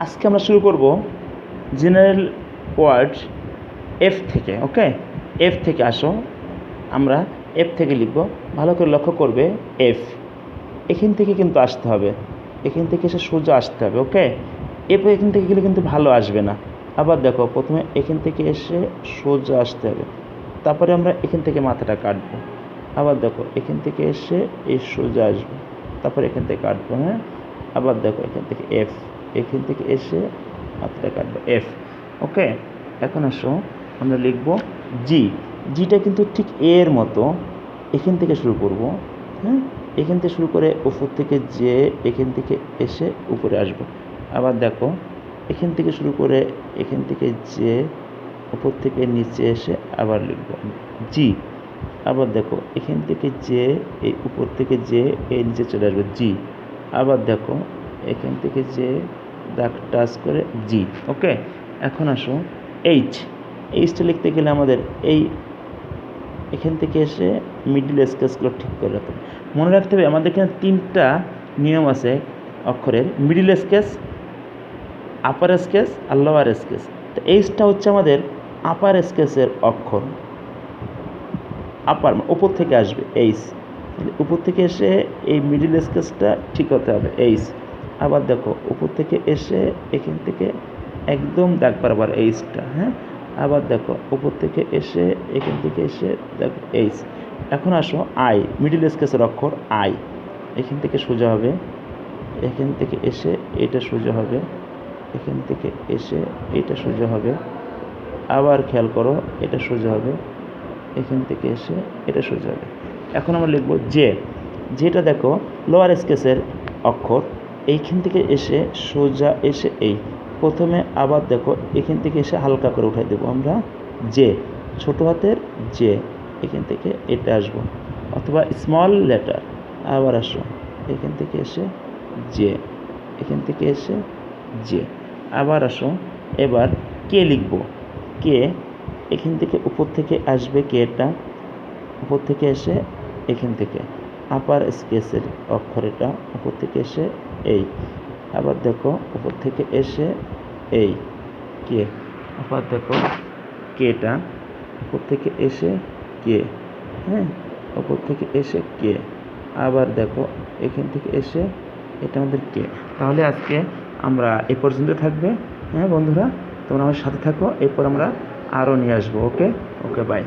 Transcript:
আজকে আমরা শুরু করব জেনারেল ওয়ার্ড এফ থেকে। ওকে, এফ থেকে আসো, আমরা এফ থেকে লিখব। ভালো করে লক্ষ্য করবে, এফ এখান থেকে কিন্তু আসতে হবে, এখান থেকে এসে সোজা আসতে হবে। ওকে, এফ এখান থেকে গেলে কিন্তু ভালো আসবে না। আবার দেখো, প্রথমে এখান থেকে এসে সোজা আসতে হবে, তারপরে আমরা এখান থেকে মাথাটা কাটবো। আবার দেখো, এখান থেকে এসে এই সোজা আসবো, তারপরে এখান থেকে কাটবো। হ্যাঁ, আবার দেখো, এখান থেকে এফ, এখান থেকে এসে মাথাটা কাটবো, এফ। ওকে, এখন আসো আমরা লিখব জি। জিটা কিন্তু ঠিক এর মতো, এখান থেকে শুরু করব। হ্যাঁ, এখান থেকে শুরু করে উপর থেকে যে এখান থেকে এসে উপরে আসবো। আবার দেখো, এখান থেকে শুরু করে এখান থেকে যে উপর থেকে নিচে এসে আবার লিখব জি। আবার দেখো, এখান থেকে যে এই উপর থেকে যে এই নিচে চলে আসবে জি। আবার দেখো, এখান থেকে যে দাগ টাচ করে জি। ওকে, এখন আসো এইচ। এইচটা লিখতে গেলে আমাদের এই এখান থেকে এসে মিডিল স্কেচগুলো ঠিক করে রাখতে হবে। মনে রাখতে হবে আমাদের এখানে 3টা নিয়ম আছে অক্ষরের: মিডিল স্কেচ, আপার স্কেচ আর লোয়ার স্কেচ। তো এইচটা হচ্ছে আমাদের আপার স্কেচের অক্ষর। আপার উপর থেকে আসবে এইচ, উপর থেকে এসে এই মিডিল স্কেচটা ঠিক হতে হবে এইচ। আবার দেখো, উপর থেকে এসে এখান থেকে একদম দাগ বরাবর এইচটা। হ্যাঁ, আবার দেখো, উপর থেকে এসে এখান থেকে এসে দেখো এইচ। এখন আসো আই, মিডিল স্কেচের অক্ষর আই। এখান থেকে সোজা হবে, এখান থেকে এসে এটা সোজা হবে, এখান থেকে এসে এটা সোজা হবে। আবার খেয়াল করো, এটা সোজা হবে, এখান থেকে এসে এটা সোজা হবে। এখন আমরা লিখব জে। যেটা দেখো লোয়ার স্কেচের অক্ষর, এইখান থেকে এসে সোজা এসে এই প্রথমে, আবার দেখো এখান থেকে এসে হালকা করে উঠাই দেবো আমরা জে, ছোট হাতের জে। এখান থেকে এটা আসবো, অথবা স্মল লেটার। আবার আসো, এখান থেকে এসে জে, এখান থেকে এসে জে। আবার আসো, এবার কে লিখব। কে এখান থেকে উপর থেকে আসবে, কেটা উপর থেকে এসে এখান থেকে আপার স্কেচের অক্ষর, এটা উপর থেকে এসে এই। আবার দেখো, উপর থেকে এসে এই কে। আবার দেখো, কেটা উপর থেকে এসে কে। হ্যাঁ, উপর থেকে এসে কে। আবার দেখো, এখান থেকে এসে এটা আমাদের কে। তাহলে আজকে আমরা এই পর্যন্ত থাকবে। হ্যাঁ বন্ধুরা, তোমরা আমার সাথে থাকো, এরপর আমরা আরও নিয়ে আসবো। ওকে ওকে, বাই।